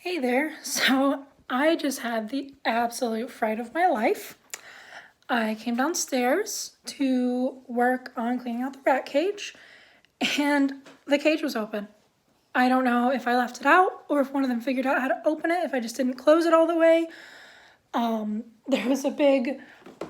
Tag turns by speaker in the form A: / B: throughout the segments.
A: Hey there. So I just had the absolute fright of my life. I came downstairs to work on cleaning out the rat cage, and the cage was open. I don't know if I left it out or if one of them figured out how to open it, if I just didn't close it all the way. There was a big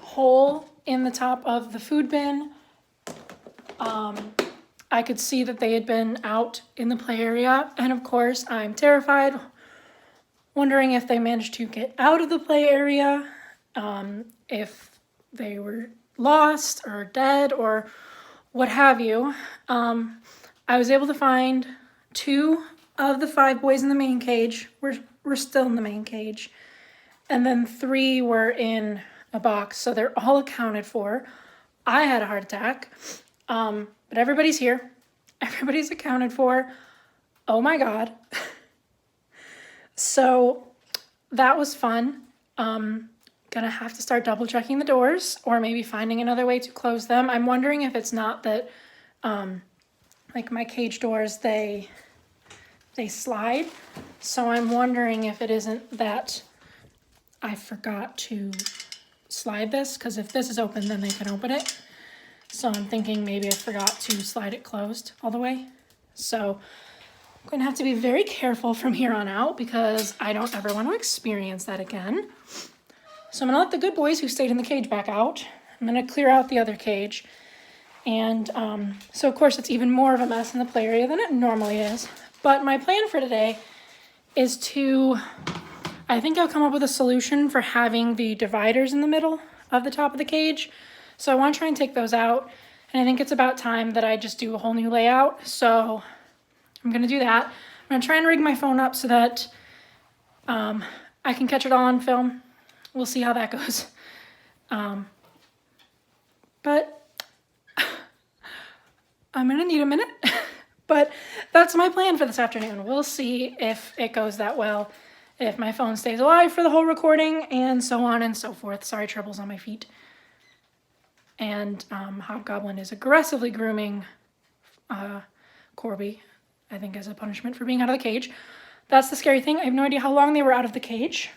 A: hole in the top of the food bin. I could see that they had been out in the play area, and of course I'm terrified, wondering if they managed to get out of the play area, if they were lost or dead or what have you. I was able to find 2 of the 5 boys in the main cage were still in the main cage, and then 3 were in a box, so they're all accounted for. I had a heart attack, but everybody's here. Everybody's accounted for. Oh my God. So that was fun. Gonna have to start double checking the doors or maybe finding another way to close them. I'm wondering if it's not that, like my cage doors, they slide. So I'm wondering if it isn't that I forgot to slide this, because if this is open, then they can open it. So I'm thinking maybe I forgot to slide it closed all the way. So I'm going to have to be very careful from here on out because I don't ever want to experience that again. So I'm going to let the good boys who stayed in the cage back out. I'm going to clear out the other cage. And so of course it's even more of a mess in the play area than it normally is. But my plan for today is I think I'll come up with a solution for having the dividers in the middle of the top of the cage. So I want to try and take those out. And I think it's about time that I just do a whole new layout. So I'm going to do that. I'm going to try and rig my phone up so that I can catch it all on film. We'll see how that goes. But I'm going to need a minute. But that's my plan for this afternoon. We'll see if it goes that well, if my phone stays alive for the whole recording, and so on and so forth. Sorry, Trebles on my feet. And Hobgoblin is aggressively grooming Corby, I think, as a punishment for being out of the cage. That's the scary thing. I have no idea how long they were out of the cage.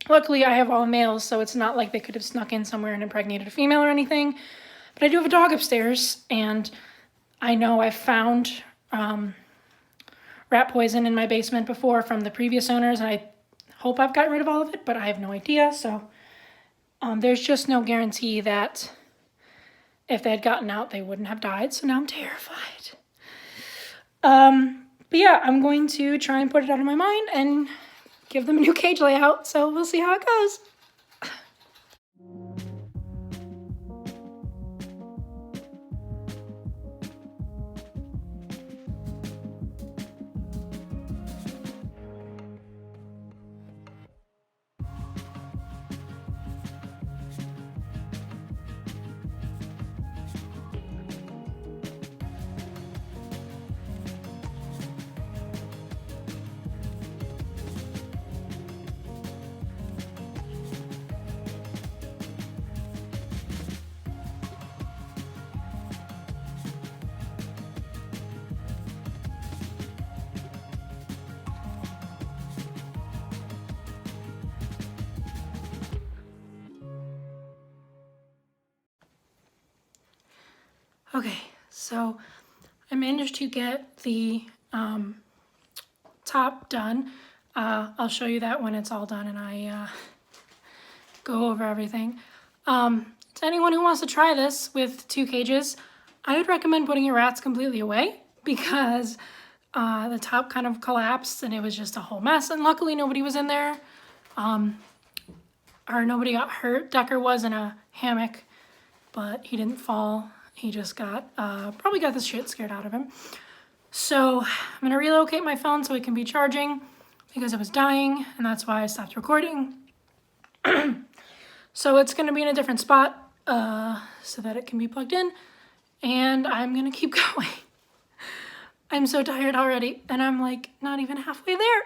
A: Luckily, I have all males, so it's not like they could have snuck in somewhere and impregnated a female or anything. But I do have a dog upstairs, and I know I've found rat poison in my basement before from the previous owners, and I hope I've gotten rid of all of it, but I have no idea. So there's just no guarantee that if they had gotten out, they wouldn't have died. So now I'm terrified. But yeah, I'm going to try and put it out of my mind and give them a new cage layout. So we'll see how it goes. Okay, so I managed to get the top done. I'll show you that when it's all done and I go over everything. To anyone who wants to try this with 2 cages, I would recommend putting your rats completely away because the top kind of collapsed and it was just a whole mess. And luckily nobody was in there, or nobody got hurt. Decker was in a hammock, but he didn't fall. He just got, probably got the shit scared out of him. So I'm gonna relocate my phone so it can be charging because it was dying, and that's why I stopped recording. So it's gonna be in a different spot so that it can be plugged in, and I'm gonna keep going. I'm so tired already, and I'm like not even halfway there.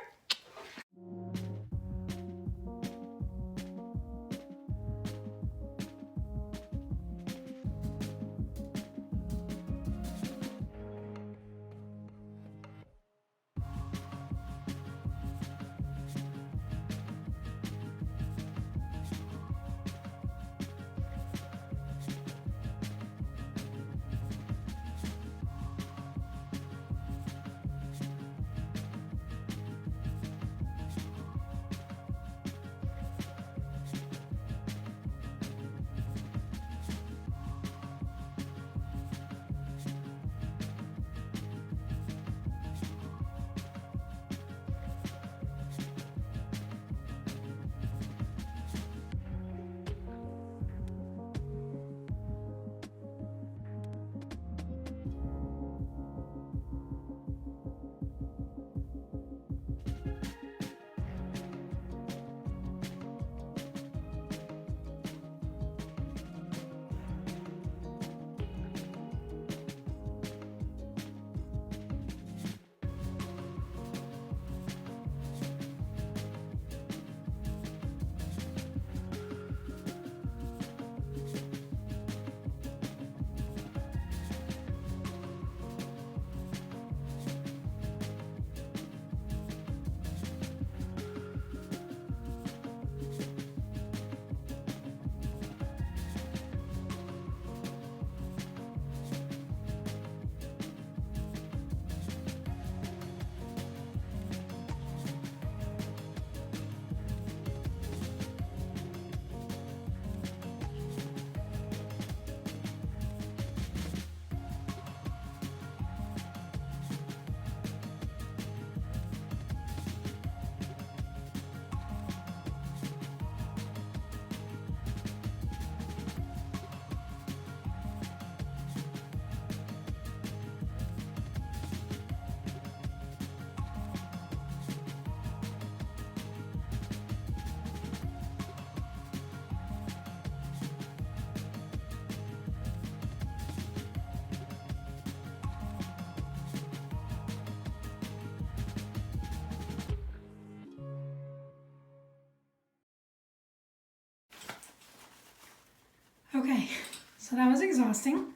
A: Okay, so that was exhausting.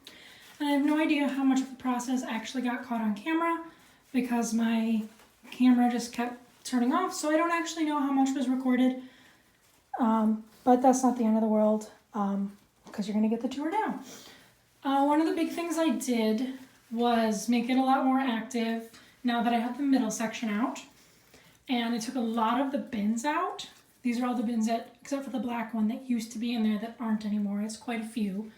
A: And I have no idea how much of the process actually got caught on camera because my camera just kept turning off, so I don't actually know how much was recorded. But that's not the end of the world because you're gonna get the tour now. One of the big things I did was make it a lot more active now that I have the middle section out. And I took a lot of the bins out. These are all the bins that, except for the black one that used to be in there that aren't anymore. It's quite a few.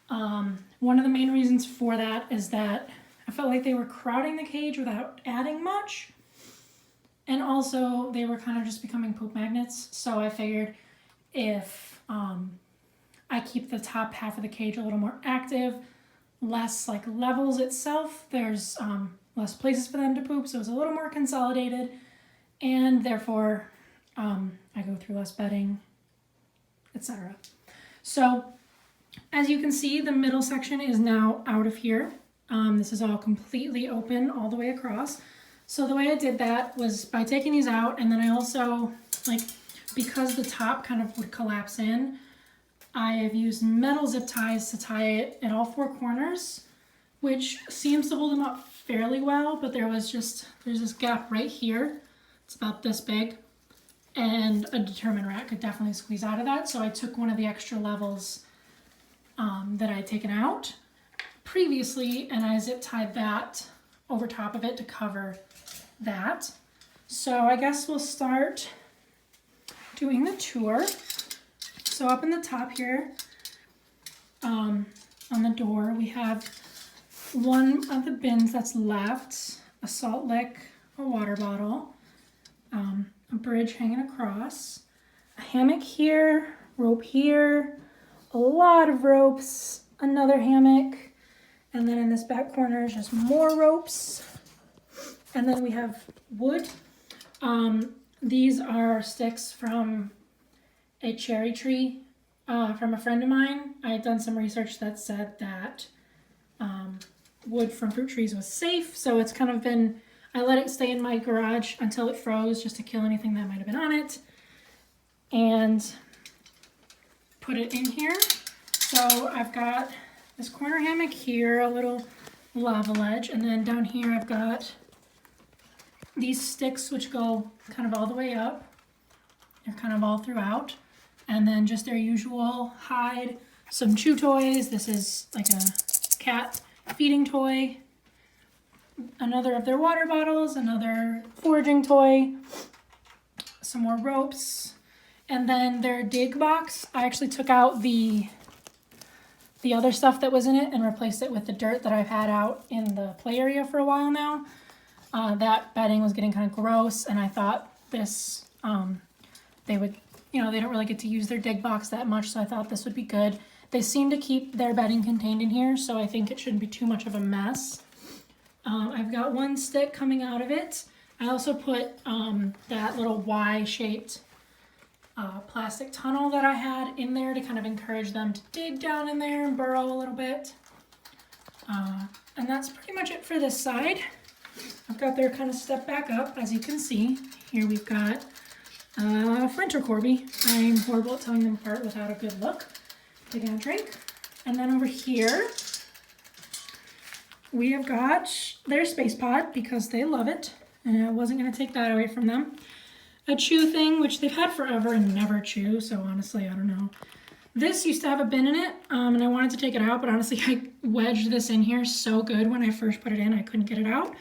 A: One of the main reasons for that is that I felt like they were crowding the cage without adding much. And also they were kind of just becoming poop magnets. So I figured if I keep the top half of the cage a little more active, less like levels itself, there's less places for them to poop. So it's a little more consolidated and therefore I go through less bedding, etc. So as you can see, the middle section is now out of here. This is all completely open all the way across. So the way I did that was by taking these out, and then I also, because the top kind of would collapse in, I have used metal zip ties to tie it at all four corners, which seems to hold them up fairly well, but there's this gap right here. It's about this big, and a determined rat could definitely squeeze out of that. So I took one of the extra levels that I had taken out previously, and I zip tied that over top of it to cover that. So I guess we'll start doing the tour. So up in the top here, on the door, we have one of the bins that's left, a salt lick, a water bottle, a bridge hanging across, a hammock here, rope here, a lot of ropes, another hammock, and then in this back corner is just more ropes. And then we have wood. These are sticks from a cherry tree from a friend of mine. I had done some research that said that wood from fruit trees was safe, so it's kind of been, I let it stay in my garage until it froze just to kill anything that might have been on it, and put it in here. So I've got this corner hammock here, a little lava ledge, and then down here I've got these sticks which go kind of all the way up. They're kind of all throughout. And then just their usual hide, some chew toys. This is like a cat feeding toy. Another of their water bottles, another foraging toy, some more ropes. And then their dig box, I actually took out the other stuff that was in it and replaced it with the dirt that I've had out in the play area for a while now. That bedding was getting kind of gross, and I thought this, they would, they don't really get to use their dig box that much, so I thought this would be good. They seem to keep their bedding contained in here, so I think it shouldn't be too much of a mess. I've got one stick coming out of it. I also put that little Y-shaped plastic tunnel that I had in there to kind of encourage them to dig down in there and burrow a little bit. And that's pretty much it for this side. I've got their kind of step back up. As you can see, here we've got French or Corby. I'm horrible at telling them apart without a good look. Taking a drink. And then over here, we have got their space pod because they love it. And I wasn't going to take that away from them. A chew thing, which they've had forever and never chew, so honestly, I don't know. This used to have a bin in it, and I wanted to take it out, but honestly, I wedged this in here so good when I first put it in, I couldn't get it out.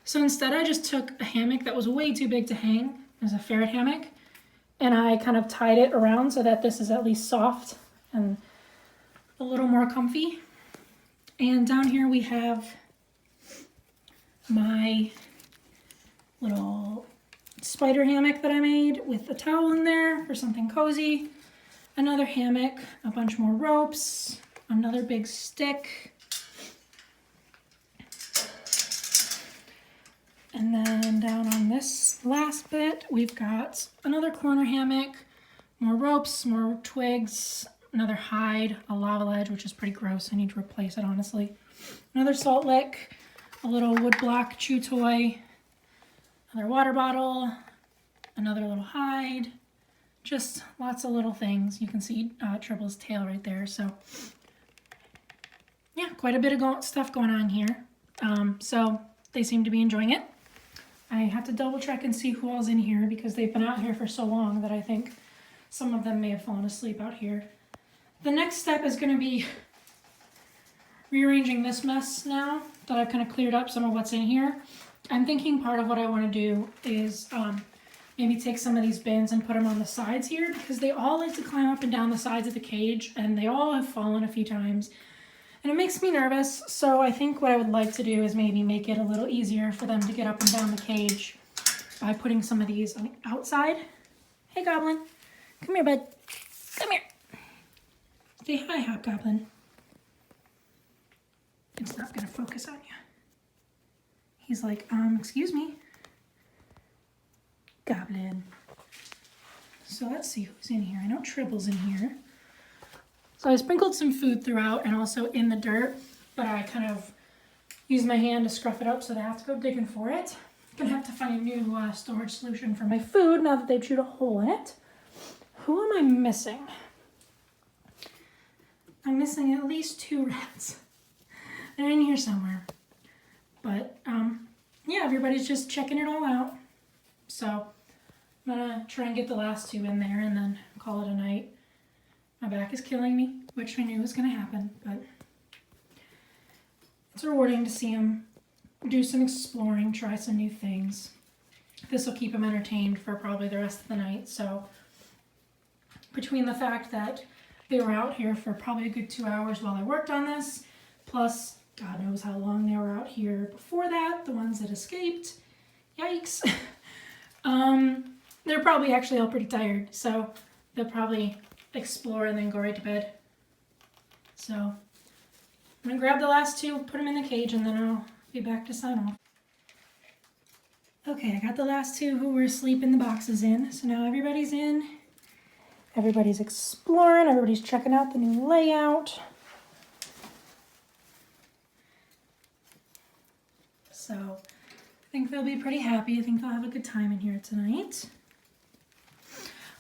A: So instead, I just took a hammock that was way too big to hang. It was a ferret hammock, and I kind of tied it around so that this is at least soft and a little more comfy. And down here we have my little spider hammock that I made with a towel in there for something cozy. Another hammock, a bunch more ropes, another big stick. And then down on this last bit, we've got another corner hammock, more ropes, more twigs, another hide, a lava ledge, which is pretty gross. I need to replace it, honestly. Another salt lick, a little wood block chew toy, another water bottle, another little hide, just lots of little things. You can see Tribble's tail right there. So yeah, quite a bit of stuff going on here. So they seem to be enjoying it. I have to double check and see who all's in here because they've been out here for so long that I think some of them may have fallen asleep out here. The next step is going to be rearranging this mess now that I've kind of cleared up some of what's in here. I'm thinking part of what I want to do is maybe take some of these bins and put them on the sides here because they all like to climb up and down the sides of the cage and they all have fallen a few times. And it makes me nervous, so I think what I would like to do is maybe make it a little easier for them to get up and down the cage by putting some of these on the outside. Hey, Goblin. Come here, bud. Come here. Say hi, Hobgoblin. It's not going to focus on you. He's like, excuse me. Goblin. So let's see who's in here. I know Tribble's in here. So I sprinkled some food throughout and also in the dirt, but I kind of used my hand to scruff it up so they have to go digging for it. I'm gonna have to find a new storage solution for my food now that they've chewed a hole in it. Who am I missing? I'm missing at least 2 rats. They're in here somewhere. But yeah, everybody's just checking it all out. So I'm gonna try and get the last 2 in there and then call it a night. My back is killing me, which I knew was going to happen, but it's rewarding to see him do some exploring, try some new things. This will keep him entertained for probably the rest of the night. So between the fact that they were out here for probably a good 2 hours while I worked on this, plus God knows how long they were out here before that, the ones that escaped, yikes. They're probably actually all pretty tired, so they'll probably explore and then go right to bed. So I'm gonna grab the last 2, put them in the cage, and then I'll be back to sign off. Okay, I got the last 2 who were asleep in the boxes in. So now everybody's in. Everybody's exploring. Everybody's checking out the new layout. So I think they'll be pretty happy. I think they'll have a good time in here tonight.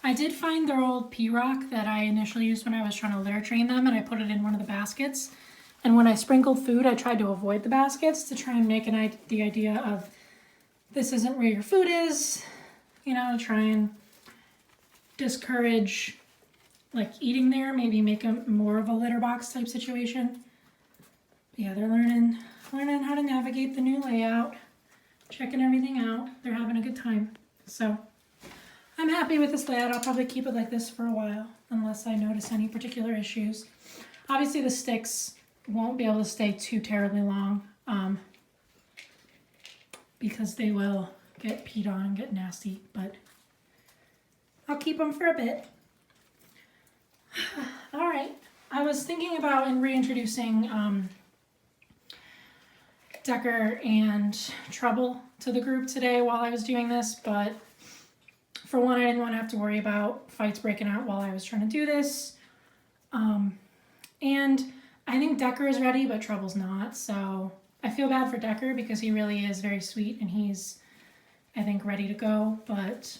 A: I did find their old P-Rock that I initially used when I was trying to litter train them, and I put it in one of the baskets. And when I sprinkled food, I tried to avoid the baskets to try and make the idea of this isn't where your food is, you know, to try and discourage like eating there, maybe make a more of a litter box type situation. But yeah, they're learning how to navigate the new layout, checking everything out. They're having a good time. So I'm happy with this layout. I'll probably keep it like this for a while unless I notice any particular issues. Obviously the sticks won't be able to stay too terribly long because they will get peed on and get nasty, but I'll keep them for a bit. All right, I was thinking about reintroducing Decker and Trouble to the group today while I was doing this, but for one, I didn't want to have to worry about fights breaking out while I was trying to do this. And I think Decker is ready, but Trouble's not. So I feel bad for Decker because he really is very sweet and he's, I think, ready to go. But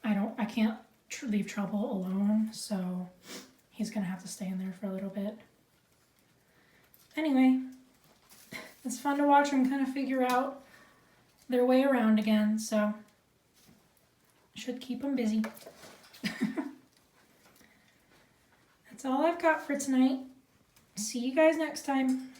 A: I can't leave Trouble alone. So he's going to have to stay in there for a little bit. Anyway, it's fun to watch them kind of figure out their way around again, so should keep them busy. That's all I've got for tonight. See you guys next time.